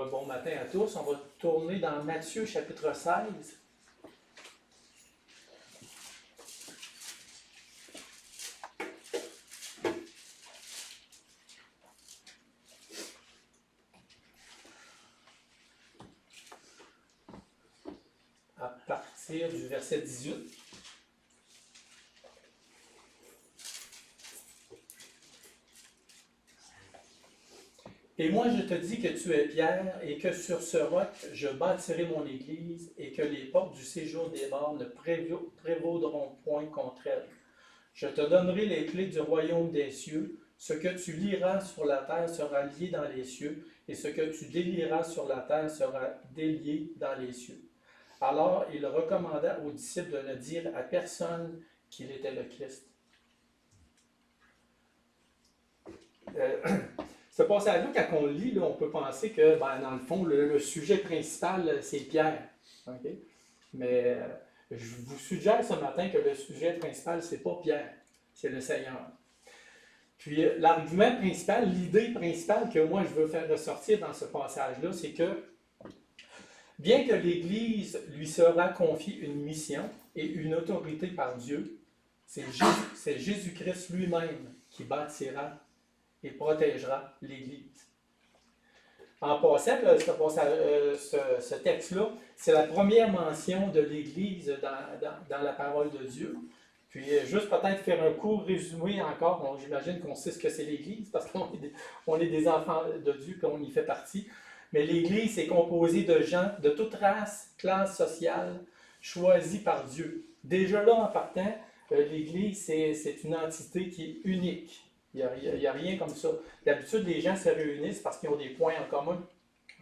bon matin à tous. On va tourner dans Matthieu chapitre 16. À partir du verset 18. Et moi je te dis que tu es Pierre, et que sur ce roc je bâtirai mon église, et que les portes du séjour des morts ne prévaudront point contre elle. Je te donnerai les clés du royaume des cieux. Ce que tu lieras sur la terre sera lié dans les cieux, et ce que tu délieras sur la terre sera délié dans les cieux. Alors il recommanda aux disciples de ne dire à personne qu'il était le Christ. Ce passage-là, quand on le lit, là, on peut penser que, dans le fond, le sujet principal, c'est Pierre. Okay? Mais je vous suggère ce matin que le sujet principal, c'est pas Pierre, c'est le Seigneur. Puis l'argument principal, l'idée principale que moi je veux faire ressortir dans ce passage-là, c'est que bien que l'Église lui sera confiée une mission et une autorité par Dieu, c'est Jésus-Christ lui-même qui bâtira et protégera l'Église. En passant, ce texte-là, c'est la première mention de l'Église dans la parole de Dieu. Puis, juste peut-être faire un court résumé encore. Bon, j'imagine qu'on sait ce que c'est l'Église, parce qu'on est des enfants de Dieu, puis on y fait partie. Mais l'Église est composée de gens de toute race, classe sociale, choisis par Dieu. Déjà là, en partant, l'Église, c'est une entité qui est unique. Il n'y a rien comme ça. D'habitude, les gens se réunissent parce qu'ils ont des points en commun.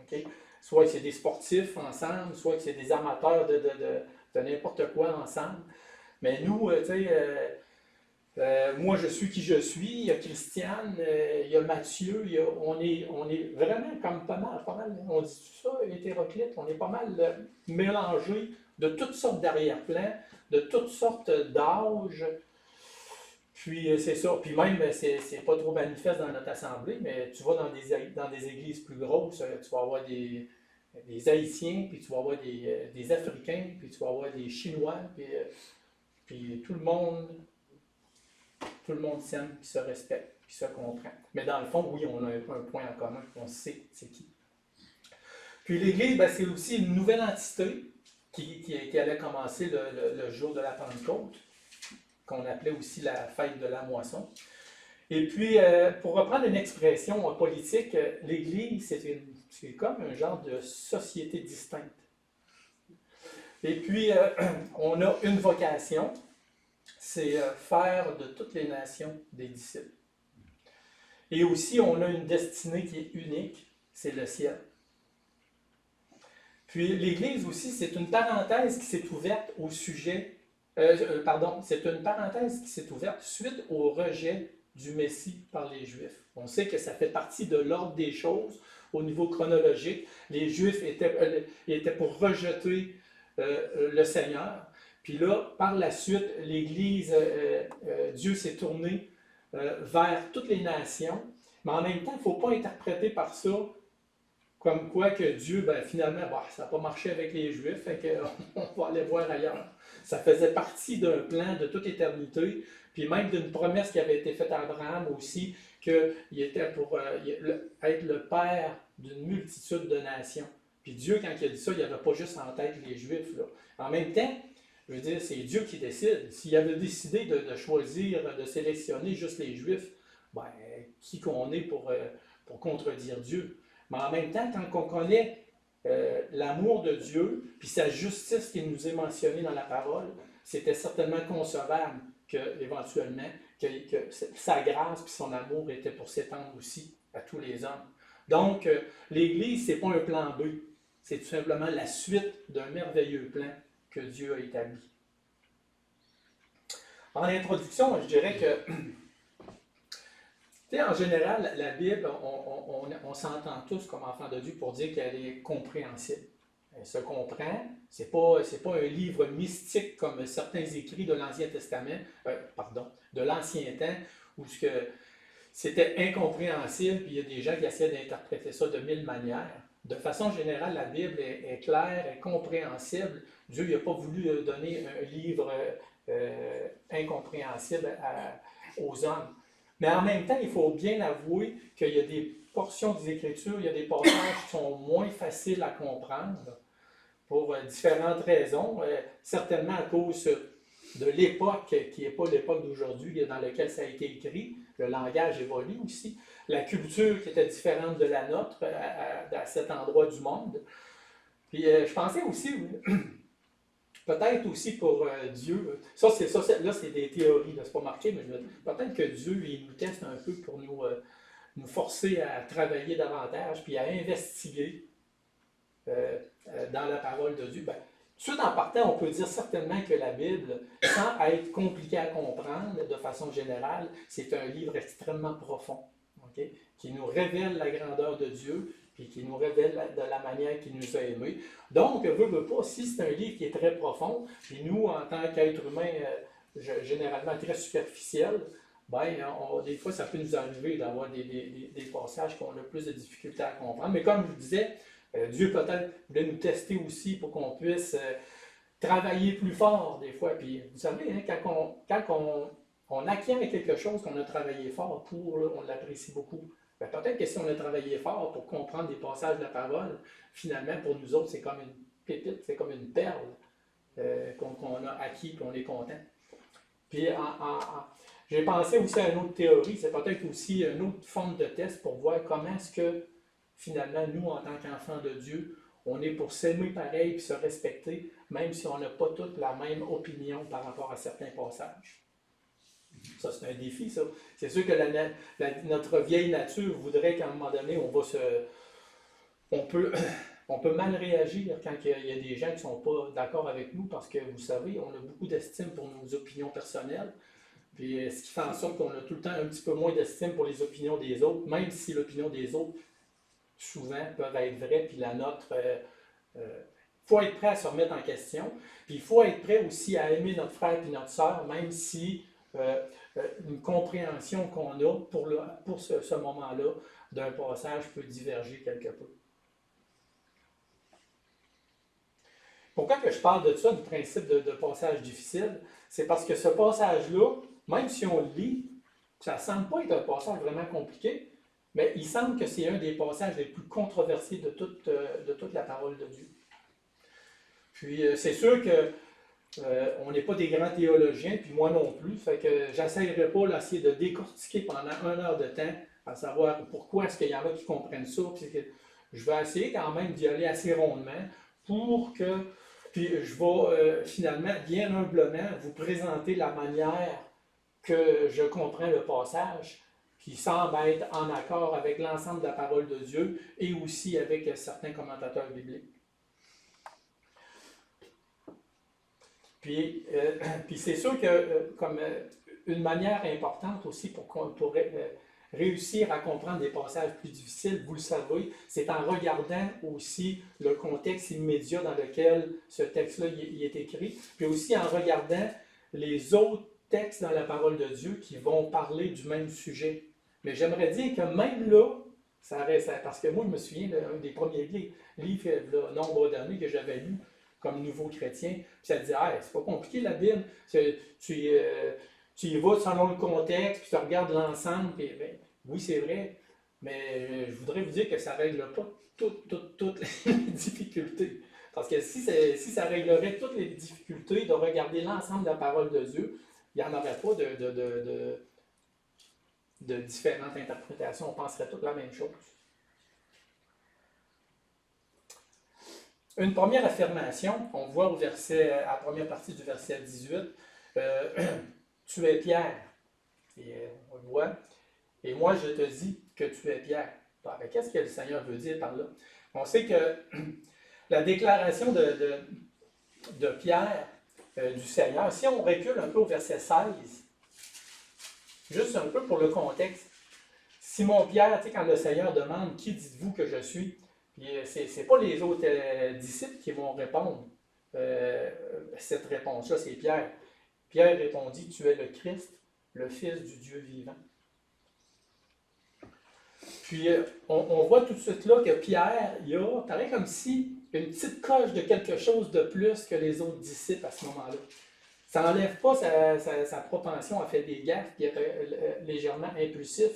Okay? Soit que c'est des sportifs ensemble, soit que c'est des amateurs de n'importe quoi ensemble. Mais nous, moi, je suis qui je suis. Il y a Christiane, il y a Mathieu. On est vraiment comme pas mal. On dit ça, hétéroclite. On est pas mal mélangés de toutes sortes d'arrière-plans, de toutes sortes d'âges. Puis c'est ça. Puis même, c'est pas trop manifeste dans notre assemblée, mais tu vas dans des églises plus grosses, tu vas avoir des Haïtiens, puis tu vas avoir des Africains, puis tu vas avoir des Chinois, puis tout le monde s'aime, puis se respecte, puis se comprend. Mais dans le fond, oui, on a un point en commun, on sait c'est qui. Puis l'Église, c'est aussi une nouvelle entité qui allait commencer le jour de la Pentecôte, qu'on appelait aussi la fête de la moisson. Et puis, pour reprendre une expression politique, l'Église, c'est comme un genre de société distincte. Et puis, on a une vocation, c'est faire de toutes les nations des disciples. Et aussi, on a une destinée qui est unique, c'est le ciel. Puis, l'Église aussi, c'est une parenthèse qui s'est ouverte au sujet c'est une parenthèse qui s'est ouverte suite au rejet du Messie par les Juifs. On sait que ça fait partie de l'ordre des choses au niveau chronologique. Les Juifs étaient pour rejeter le Seigneur. Puis là, par la suite, l'Église, Dieu s'est tourné vers toutes les nations. Mais en même temps, il ne faut pas interpréter par ça comme quoi que Dieu, finalement, ça n'a pas marché avec les Juifs, fait qu'on va aller voir ailleurs. Ça faisait partie d'un plan de toute éternité, puis même d'une promesse qui avait été faite à Abraham aussi, qu'il était pour être le père d'une multitude de nations. Puis Dieu, quand il a dit ça, il n'avait pas juste en tête les Juifs, là. En même temps, je veux dire, c'est Dieu qui décide. S'il avait décidé de choisir, de sélectionner juste les Juifs, qui qu'on est pour contredire Dieu? Mais en même temps, quand on connaît l'amour de Dieu, puis sa justice qui nous est mentionnée dans la parole, c'était certainement concevable éventuellement que sa grâce puis son amour était pour s'étendre aussi à tous les hommes. Donc, l'Église, ce n'est pas un plan B, c'est tout simplement la suite d'un merveilleux plan que Dieu a établi. En introduction, je dirais que en général, la Bible, on s'entend tous comme enfants de Dieu pour dire qu'elle est compréhensible. Elle se comprend. C'est pas un livre mystique comme certains écrits de l'Ancien Testament, de l'Ancien Temps, où c'était incompréhensible, puis il y a des gens qui essaient d'interpréter ça de mille manières. de façon générale, la Bible est claire, est compréhensible. Dieu n'a pas voulu donner un livre incompréhensible aux hommes. Mais en même temps, il faut bien avouer qu'il y a des portions des Écritures, il y a des passages qui sont moins faciles à comprendre pour différentes raisons, certainement à cause de l'époque qui n'est pas l'époque d'aujourd'hui dans laquelle ça a été écrit. Le langage évolue aussi. La culture qui était différente de la nôtre à cet endroit du monde. Puis je pensais aussi, peut-être aussi pour Dieu, là c'est des théories, là, c'est pas marqué, mais peut-être que Dieu il nous teste un peu pour nous forcer à travailler davantage, puis à investiguer dans la parole de Dieu. Ben, tout de suite en partant, on peut dire certainement que la Bible, sans être compliquée à comprendre de façon générale, c'est un livre extrêmement profond, okay, qui nous révèle la grandeur de Dieu, puis qui nous révèle de la manière qu'il nous a aimés. Donc, veut pas, si c'est un livre qui est très profond, puis nous, en tant qu'êtres humains, généralement très superficiels, ben, des fois, ça peut nous arriver d'avoir des passages qu'on a plus de difficultés à comprendre. Mais comme je vous disais, Dieu peut-être voulait nous tester aussi pour qu'on puisse travailler plus fort des fois. Puis vous savez, hein, quand on acquiert quelque chose qu'on a travaillé fort pour, là, on l'apprécie beaucoup. Ben, peut-être que si on a travaillé fort pour comprendre des passages de la parole, finalement, pour nous autres, c'est comme une pépite, c'est comme une perle qu'on a acquis et on est content. Puis j'ai pensé aussi à une autre théorie, c'est peut-être aussi une autre forme de test pour voir comment est-ce que finalement, nous, en tant qu'enfants de Dieu, on est pour s'aimer pareil et se respecter, même si on n'a pas toutes la même opinion par rapport à certains passages. Ça, c'est un défi, ça. C'est sûr que notre vieille nature voudrait qu'à un moment donné, on peut mal réagir quand il y a des gens qui ne sont pas d'accord avec nous, parce que, vous savez, on a beaucoup d'estime pour nos opinions personnelles. Puis, ce qui fait en sorte qu'on a tout le temps un petit peu moins d'estime pour les opinions des autres, même si l'opinion des autres souvent peuvent être vraies, puis la nôtre, faut être prêt à se remettre en question, puis il faut être prêt aussi à aimer notre frère et notre sœur, même si une compréhension qu'on a pour ce moment-là d'un passage peut diverger quelque peu. Pourquoi que je parle de ça, du principe de passage difficile? C'est parce que ce passage-là, même si on le lit, ça ne semble pas être un passage vraiment compliqué, mais il semble que c'est un des passages les plus controversés de toute la parole de Dieu. Puis c'est sûr que on n'est pas des grands théologiens, puis moi non plus, fait que j'essaierai pas d'essayer de décortiquer pendant 1 heure de temps, à savoir pourquoi est-ce qu'il y en a qui comprennent ça, puis que je vais essayer quand même d'y aller assez rondement pour que, puis je vais finalement, bien humblement, vous présenter la manière que je comprends le passage, qui semble être en accord avec l'ensemble de la parole de Dieu et aussi avec certains commentateurs bibliques. Puis c'est sûr que comme une manière importante aussi pour réussir à comprendre des passages plus difficiles, vous le savez, c'est en regardant aussi le contexte immédiat dans lequel ce texte-là il est écrit, puis aussi en regardant les autres textes dans la parole de Dieu qui vont parler du même sujet. Mais j'aimerais dire que même là, ça reste, parce que moi, je me souviens d'un des premiers livres, là, nombre d'années que j'avais lu comme nouveau chrétien, puis ça disait, ah, c'est pas compliqué la Bible, tu y vas selon le contexte, puis tu regardes l'ensemble, puis ben, oui, c'est vrai, mais je voudrais vous dire que ça ne règle pas toutes les difficultés. Parce que si ça réglerait toutes les difficultés de regarder l'ensemble de la parole de Dieu, il n'y en aurait pas de différentes interprétations. On penserait toutes la même chose. Une première affirmation, on voit à la première partie du verset 18, tu es Pierre. Et on le voit. Et moi, je te dis que tu es Pierre. Qu'est-ce que le Seigneur veut dire par là? On sait que la déclaration de Pierre, du Seigneur, si on recule un peu au verset 16, juste un peu pour le contexte, Simon-Pierre, quand le Seigneur demande « Qui dites-vous que je suis? » Ce n'est pas les autres disciples qui vont répondre cette réponse-là, c'est Pierre. Pierre répondit « Tu es le Christ, le Fils du Dieu vivant. » Puis on voit tout de suite là que Pierre, il a, pareil comme si une petite coche de quelque chose de plus que les autres disciples à ce moment-là. Ça n'enlève pas sa propension à faire des gaffes et être légèrement impulsif.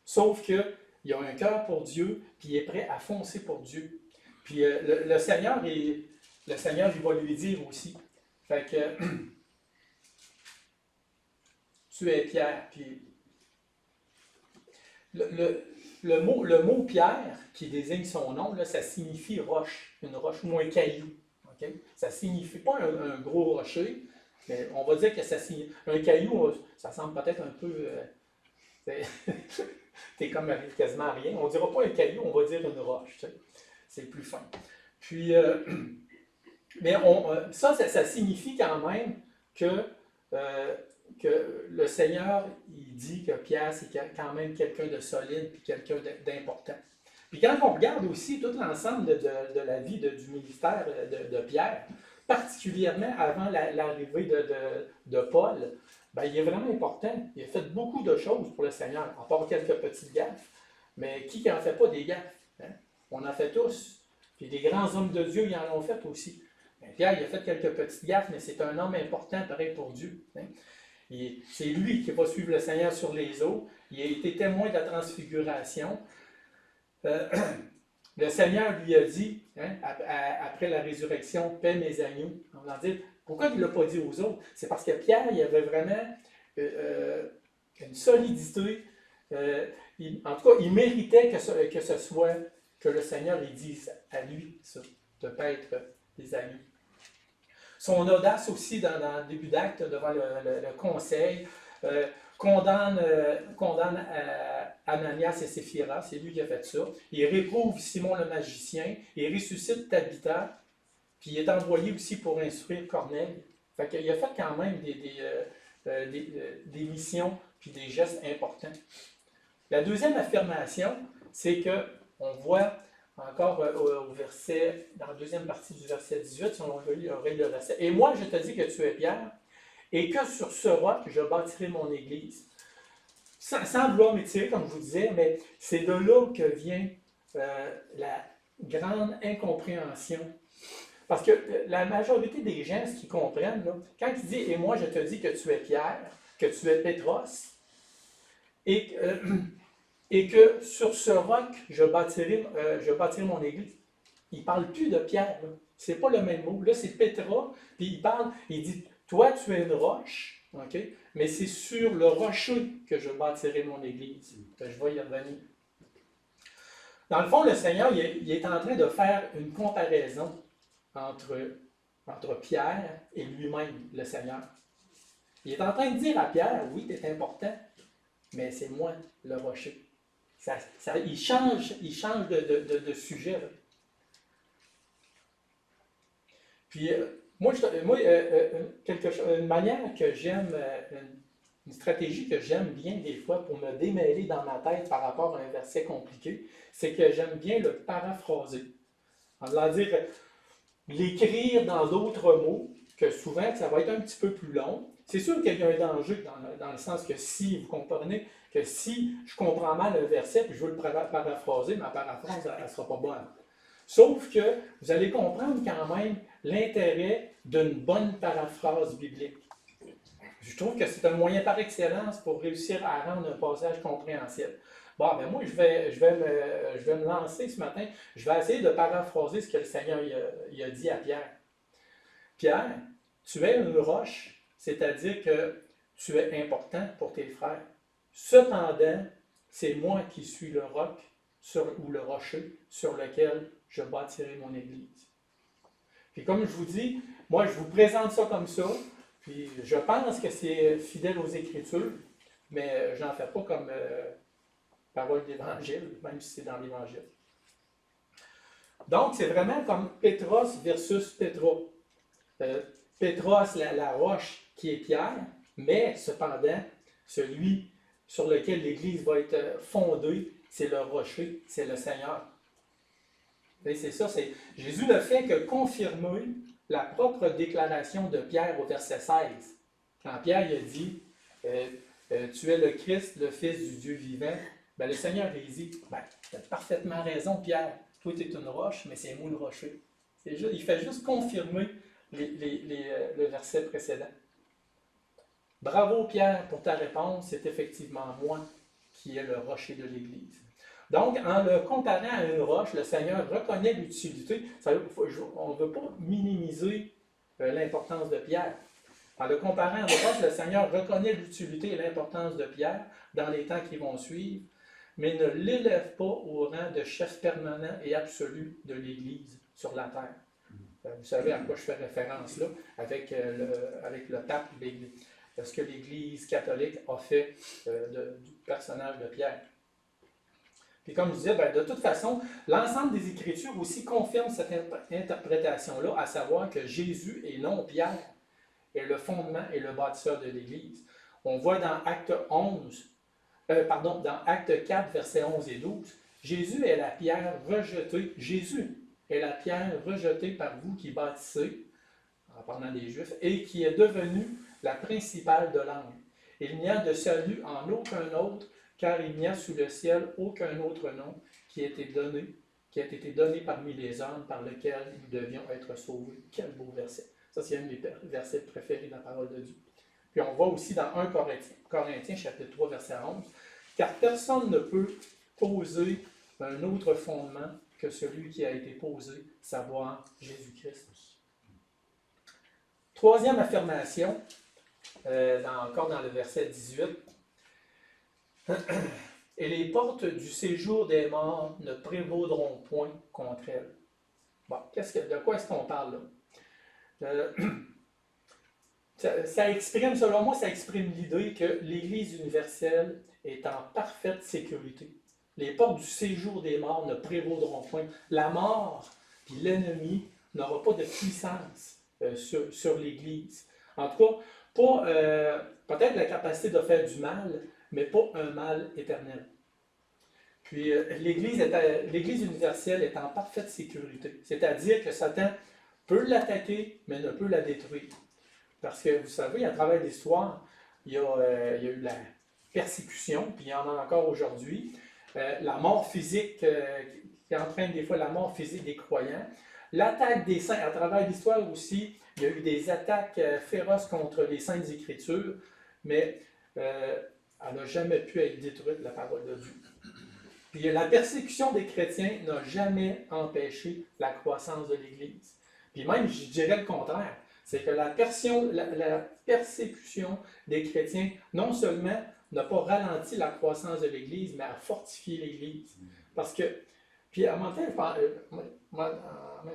Sauf qu'il a un cœur pour Dieu, puis il est prêt à foncer pour Dieu. Puis le Seigneur, il va lui dire aussi. Fait que tu es Pierre. Puis le mot Pierre, qui désigne son nom, là, ça signifie roche, une roche ou un caillou. Okay? Ça ne signifie pas un gros rocher, mais on va dire que ça signifie. Un caillou, ça semble peut-être un peu. T'es comme quasiment à rien. On ne dira pas un caillou, on va dire une roche. Tu sais. C'est plus fin. Puis, mais ça signifie quand même que le Seigneur, il dit que Pierre, c'est quand même quelqu'un de solide puis quelqu'un d'important. Puis quand on regarde aussi tout l'ensemble de la vie du ministère de Pierre, particulièrement avant l'arrivée de Paul, ben, il est vraiment important. Il a fait beaucoup de choses pour le Seigneur, à part quelques petites gaffes. Mais qui n'en fait pas des gaffes? Hein? On en fait tous. Puis des grands hommes de Dieu, ils en ont fait aussi. Ben, Pierre, il a fait quelques petites gaffes, mais c'est un homme important, pareil pour Dieu. Hein? C'est lui qui va suivre le Seigneur sur les eaux. Il a été témoin de la transfiguration. Le Seigneur lui a dit, hein, après la résurrection, paix mes agneaux. On va dire, pourquoi il ne l'a pas dit aux autres? C'est parce que Pierre, il avait vraiment une solidité. En tout cas, il méritait que ce soit, que le Seigneur lui dise à lui, ça, de paître des agneaux. Son audace aussi dans le début d'acte devant le conseil, condamne Ananias et Séphira, c'est lui qui a fait ça. Il réprouve Simon le magicien, il ressuscite Tabitha, puis il est envoyé aussi pour instruire Corneille. Fait qu'il a fait quand même des missions puis des gestes importants. La deuxième affirmation, c'est qu'on voit encore au verset, dans la deuxième partie du verset 18, si on aurait le verset. Et moi, je te dis que tu es Pierre, et que sur ce roc, je bâtirai mon église. Sans vouloir m'étirer, comme je vous disais, mais c'est de là que vient la grande incompréhension. Parce que la majorité des gens, ce qu'ils comprennent, là, quand il dit « Et moi, je te dis que tu es Pierre, que tu es Pétros, et que sur ce roc, je bâtirai mon église. » Il ne parle plus de Pierre. Ce n'est pas le même mot. Là, c'est Pétra, puis il dit « Toi, tu es une roche, okay? Mais c'est sur le rocher que je bâtirai mon église. » Je vais y revenir. Dans le fond, le Seigneur, il est en train de faire une comparaison entre Pierre et lui-même, le Seigneur. Il est en train de dire à Pierre, oui, tu es important, mais c'est moi, le rocher. Il change de sujet. Là. Puis, une manière que j'aime, une stratégie que j'aime bien des fois pour me démêler dans ma tête par rapport à un verset compliqué, c'est que j'aime bien le paraphraser. En voulant dire, l'écrire dans d'autres mots, que souvent, ça va être un petit peu plus long. C'est sûr qu'il y a un danger dans le sens que si, vous comprenez, que si je comprends mal un verset puis je veux le paraphraser, ma paraphrase, elle ne sera pas bonne. Sauf que vous allez comprendre quand même l'intérêt d'une bonne paraphrase biblique. Je trouve que c'est un moyen par excellence pour réussir à rendre un passage compréhensible. Bon, ben moi, je vais me lancer ce matin. Je vais essayer de paraphraser ce que le Seigneur il a dit à Pierre. Pierre, tu es une roche, c'est-à-dire que tu es important pour tes frères. Cependant, c'est moi qui suis le roc ou le rocher sur lequel je bâtirai mon église. Puis comme je vous dis, moi je vous présente ça comme ça, puis je pense que c'est fidèle aux Écritures, mais je n'en fais pas comme parole d'Évangile, même si c'est dans l'Évangile. Donc, c'est vraiment comme Pétros versus Pétra. Pétros, la roche qui est Pierre, mais cependant, celui sur lequel l'Église va être fondée, c'est le rocher, c'est le Seigneur. Et c'est ça, Jésus ne fait que confirmer la propre déclaration de Pierre au verset 16. Quand Pierre il a dit tu es le Christ, le Fils du Dieu vivant, Ben, le Seigneur lui dit, ben, tu as parfaitement raison, Pierre. Toi, tu es une roche, mais c'est moi le rocher. Il fait juste confirmer le verset précédent. Bravo, Pierre, pour ta réponse. C'est effectivement moi qui est le rocher de l'Église. Donc, en le comparant à une roche, le Seigneur reconnaît l'utilité. On ne veut pas minimiser l'importance de Pierre. En le comparant à une roche, le Seigneur reconnaît l'utilité et l'importance de Pierre dans les temps qui vont suivre, mais ne l'élève pas au rang de chef permanent et absolu de l'Église sur la terre. Vous savez à quoi je fais référence là, avec le pape, ce que l'Église catholique a fait du personnage de Pierre. Puis comme je disais, ben, de toute façon, l'ensemble des Écritures aussi confirme cette interprétation-là, à savoir que Jésus et non Pierre est le fondement et le bâtisseur de l'Église. On voit dans Acte 4, versets 11 et 12, Jésus est la pierre rejetée par vous qui bâtissez, en parlant des Juifs, et qui est devenue la principale de l'angle. Il n'y a de salut en aucun autre, car il n'y a sous le ciel aucun autre nom qui a été donné parmi les hommes par lequel nous devions être sauvés. Quel beau verset! Ça, c'est un des versets préférés de la parole de Dieu. Puis on voit aussi dans 1 Corinthiens, chapitre 3, verset 11, car personne ne peut poser un autre fondement que celui qui a été posé, savoir Jésus-Christ. Troisième affirmation, encore dans le verset 18. Et les portes du séjour des morts ne prévaudront point contre elles. Bon, de quoi est-ce qu'on parle là? Ça exprime, selon moi, ça exprime l'idée que l'Église universelle est en parfaite sécurité. Les portes du séjour des morts ne prévaudront point. La mort puis l'ennemi n'aura pas de puissance sur l'Église. En tout cas, peut-être la capacité de faire du mal, mais pas un mal éternel. Puis l'Église universelle est en parfaite sécurité. C'est-à-dire que Satan peut l'attaquer, mais ne peut la détruire. Parce que, vous savez, à travers l'histoire, il y a eu la persécution, puis il y en a encore aujourd'hui. La mort physique qui entraîne des fois la mort physique des croyants. L'attaque des saints, à travers l'histoire aussi, il y a eu des attaques féroces contre les Saintes Écritures, mais elle n'a jamais pu être détruite, la parole de Dieu. Puis la persécution des chrétiens n'a jamais empêché la croissance de l'Église. Puis même, je dirais le contraire, c'est que la persécution des chrétiens, non seulement n'a pas ralenti la croissance de l'Église, mais a fortifié l'Église. Parce que, puis en même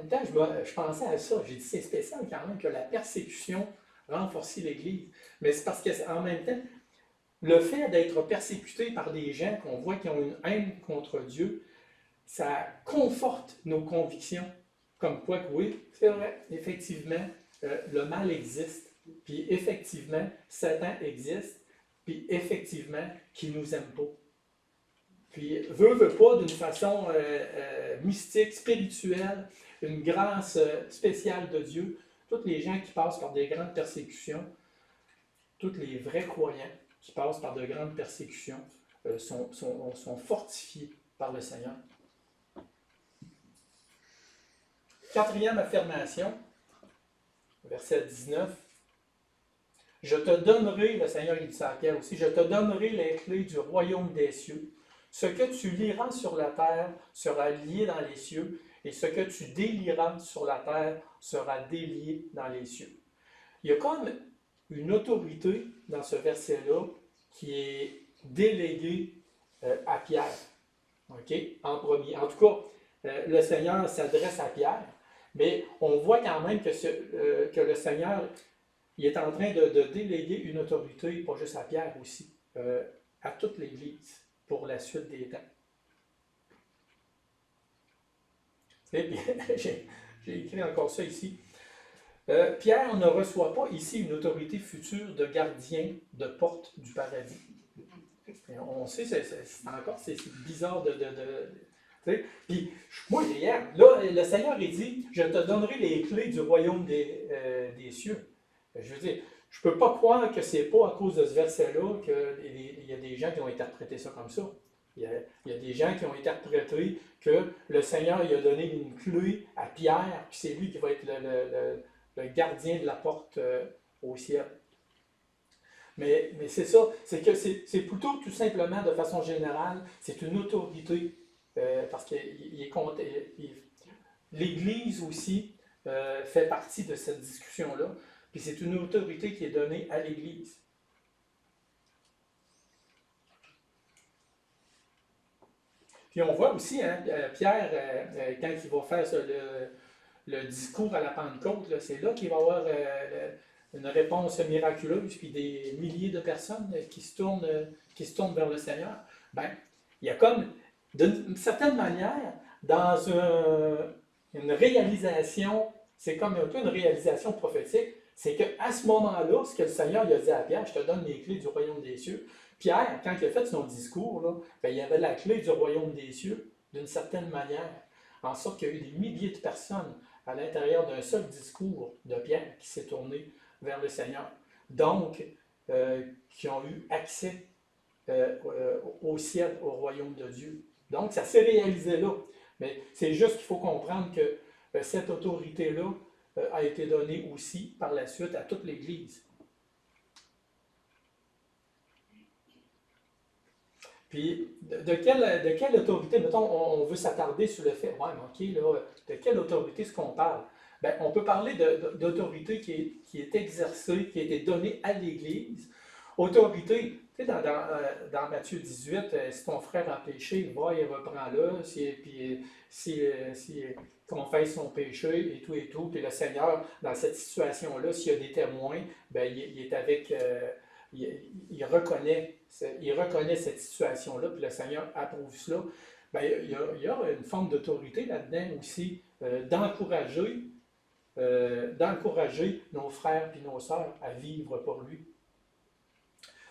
temps, je pensais à ça, j'ai dit c'est spécial quand même que la persécution renforce l'Église. Mais c'est parce qu'en même temps, le fait d'être persécuté par des gens qu'on voit qui ont une haine contre Dieu, ça conforte nos convictions. Comme quoi que oui, c'est vrai, effectivement, le mal existe. Puis effectivement, Satan existe. Puis effectivement, qu'il ne nous aime pas. Puis veut pas d'une façon mystique, spirituelle, une grâce spéciale de Dieu. Tous les gens qui passent par des grandes persécutions, tous les vrais croyants qui passent par de grandes persécutions sont fortifiés par le Seigneur. Quatrième affirmation, verset 19. Je te donnerai, le Seigneur il dit ça à Pierre aussi, je te donnerai les clés du royaume des cieux. Ce que tu lieras sur la terre sera lié dans les cieux, et ce que tu délieras sur la terre sera délié dans les cieux. Il y a comme une autorité dans ce verset-là qui est déléguée à Pierre, okay? En premier. En tout cas, le Seigneur s'adresse à Pierre, mais on voit quand même que le Seigneur il est en train de déléguer une autorité, pas juste à Pierre aussi, à toute l'Église pour la suite des temps. Et puis, j'ai écrit encore ça ici. Pierre ne reçoit pas ici une autorité future de gardien de porte du paradis. Et on sait, c'est bizarre puis, moi, hier, là, le Seigneur il dit, je te donnerai les clés du royaume des cieux. Je veux dire, je ne peux pas croire que ce n'est pas à cause de ce verset-là qu'il y a des gens qui ont interprété ça comme ça. Il y a des gens qui ont interprété que le Seigneur il a donné une clé à Pierre, puis c'est lui qui va être le gardien de la porte au ciel. Mais c'est ça, c'est que c'est plutôt tout simplement, de façon générale, c'est une autorité, parce que l'Église aussi fait partie de cette discussion-là, puis c'est une autorité qui est donnée à l'Église. Puis on voit aussi, hein, Pierre, quand il va faire le discours à la Pentecôte, là, c'est là qu'il va y avoir une réponse miraculeuse, puis des milliers de personnes qui se tournent vers le Seigneur. Ben, il y a comme, d'une certaine manière, dans une réalisation, c'est comme un peu une réalisation prophétique, c'est qu'à ce moment-là, ce que le Seigneur il a dit à Pierre, je te donne les clés du royaume des cieux. Pierre, quand il a fait son discours, là, ben, il y avait la clé du royaume des cieux, d'une certaine manière, en sorte qu'il y a eu des milliers de personnes à l'intérieur d'un seul discours de Pierre qui s'est tourné vers le Seigneur. Donc, qui ont eu accès au ciel, au royaume de Dieu. Donc, ça s'est réalisé là. Mais c'est juste qu'il faut comprendre que cette autorité-là a été donnée aussi par la suite à toute l'Église. Puis, de quelle autorité, mettons, on veut s'attarder sur le fait, ouais, mais OK, là, de quelle autorité est-ce qu'on parle? Bien, on peut parler d'autorité qui est exercée, qui a été donnée à l'Église. Autorité, tu sais, dans Matthieu 18, si ton frère a péché, va et reprends-le, puis si confesse son péché et tout, puis le Seigneur, dans cette situation-là, s'il y a des témoins, bien, il est avec... il reconnaît cette situation-là, puis le Seigneur approuve cela. Bien, il y a une forme d'autorité là-dedans aussi, d'encourager nos frères et nos sœurs à vivre pour lui.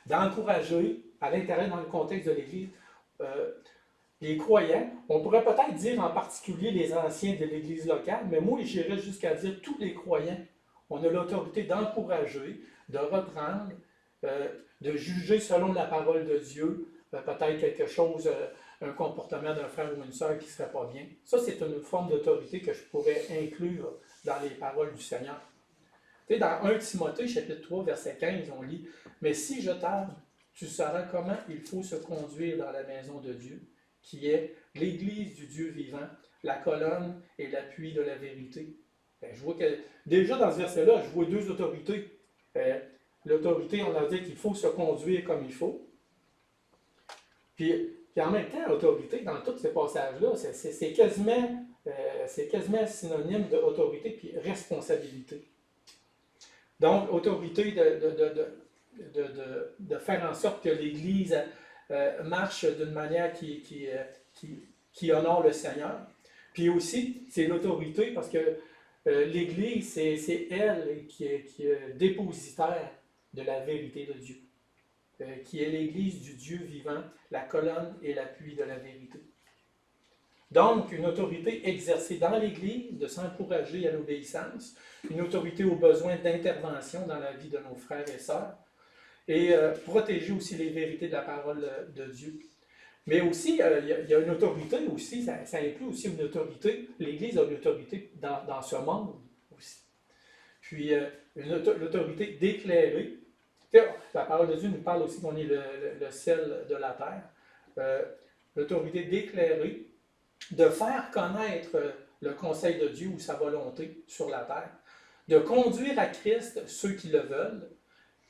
D'encourager, à l'intérieur, dans le contexte de l'Église, les croyants, on pourrait peut-être dire en particulier les anciens de l'Église locale, mais moi, j'irais jusqu'à dire tous les croyants. On a l'autorité d'encourager, de reprendre, de juger selon la parole de Dieu, peut-être quelque chose, un comportement d'un frère ou une sœur qui ne serait pas bien. Ça, c'est une forme d'autorité que je pourrais inclure dans les paroles du Seigneur. Tu sais, dans 1 Timothée, chapitre 3, verset 15, on lit « Mais si je tarde, tu sauras comment il faut se conduire dans la maison de Dieu, qui est l'Église du Dieu vivant, la colonne et l'appui de la vérité. » Je vois que, déjà dans ce verset-là, je vois deux autorités. L'autorité, on a dit qu'il faut se conduire comme il faut. Puis en même temps, l'autorité, dans tous ces passages-là, c'est quasiment synonyme d'autorité puis responsabilité. Donc, autorité de faire en sorte que l'Église marche d'une manière qui honore le Seigneur. Puis aussi, c'est l'autorité parce que l'Église, c'est elle qui est dépositaire de la vérité de Dieu, qui est l'Église du Dieu vivant, la colonne et l'appui de la vérité. Donc, une autorité exercée dans l'Église, de s'encourager à l'obéissance, une autorité au besoin d'intervention dans la vie de nos frères et sœurs, et protéger aussi les vérités de la parole de Dieu. Mais aussi, il y a une autorité aussi, ça inclut aussi une autorité, l'Église a une autorité dans ce monde aussi. Puis, l'autorité d'éclairer. La parole de Dieu nous parle aussi qu'on est le sel de la terre. L'autorité d'éclairer, de faire connaître le conseil de Dieu ou sa volonté sur la terre, de conduire à Christ ceux qui le veulent,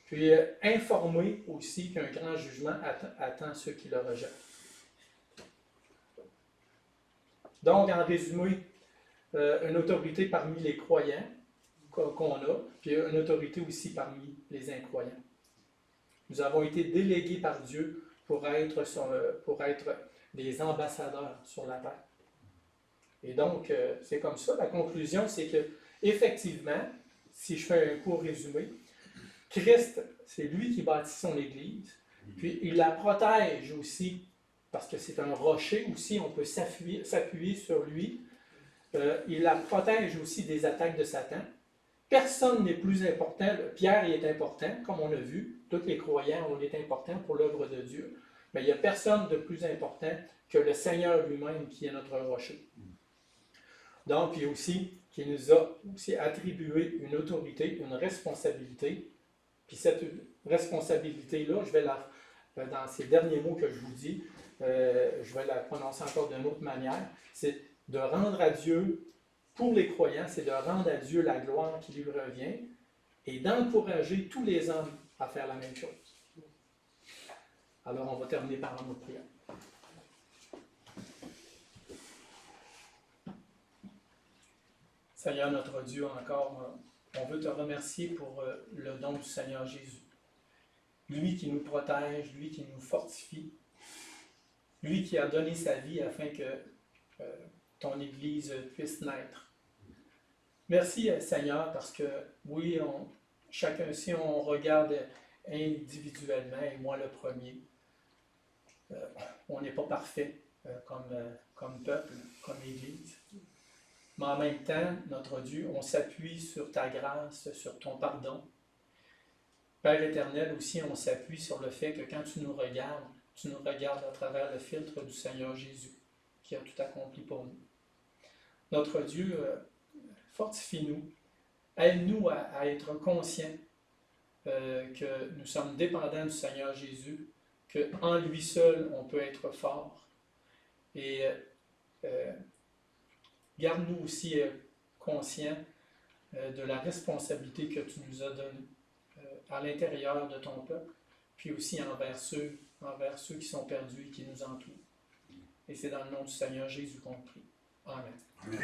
puis informer aussi qu'un grand jugement attend ceux qui le rejettent. Donc, en résumé, une autorité parmi les croyants qu'on a, puis une autorité aussi parmi les incroyants. Nous avons été délégués par Dieu pour être des ambassadeurs sur la terre. Et donc, c'est comme ça. La conclusion, c'est que, effectivement, si je fais un court résumé, Christ, c'est lui qui bâtit son Église, puis il la protège aussi, parce que c'est un rocher aussi, on peut s'appuyer sur lui. Il la protège aussi des attaques de Satan. Personne n'est plus important. Pierre il est important, comme on l'a vu. Tous les croyants, on est important pour l'œuvre de Dieu. mais il n'y a personne de plus important que le Seigneur lui-même qui est notre rocher. Donc, puis aussi, qui nous a aussi attribué une autorité, une responsabilité. Puis cette responsabilité-là, je vais dans ces derniers mots que je vous dis, je vais la prononcer encore d'une autre manière, c'est de rendre à Dieu, pour les croyants, c'est de rendre à Dieu la gloire qui lui revient et d'encourager tous les hommes à faire la même chose. Alors, on va terminer par un mot de prière. Seigneur notre Dieu, encore, on veut te remercier pour le don du Seigneur Jésus. Lui qui nous protège, lui qui nous fortifie, lui qui a donné sa vie afin que ton Église puisse naître. Merci Seigneur parce que oui, chacun si on regarde individuellement, et moi le premier, on n'est pas parfait comme peuple, comme Église. Mais en même temps, notre Dieu, on s'appuie sur ta grâce, sur ton pardon. Père éternel aussi, on s'appuie sur le fait que quand tu nous regardes à travers le filtre du Seigneur Jésus, qui a tout accompli pour nous. Notre Dieu, fortifie-nous, aide-nous à être conscients que nous sommes dépendants du Seigneur Jésus, qu'en lui seul, on peut être fort. Et garde-nous aussi conscients de la responsabilité que tu nous as donnée à l'intérieur de ton peuple, puis aussi envers ceux qui sont perdus et qui nous entourent. Et c'est dans le nom du Seigneur Jésus qu'on prie. Amen. Amen.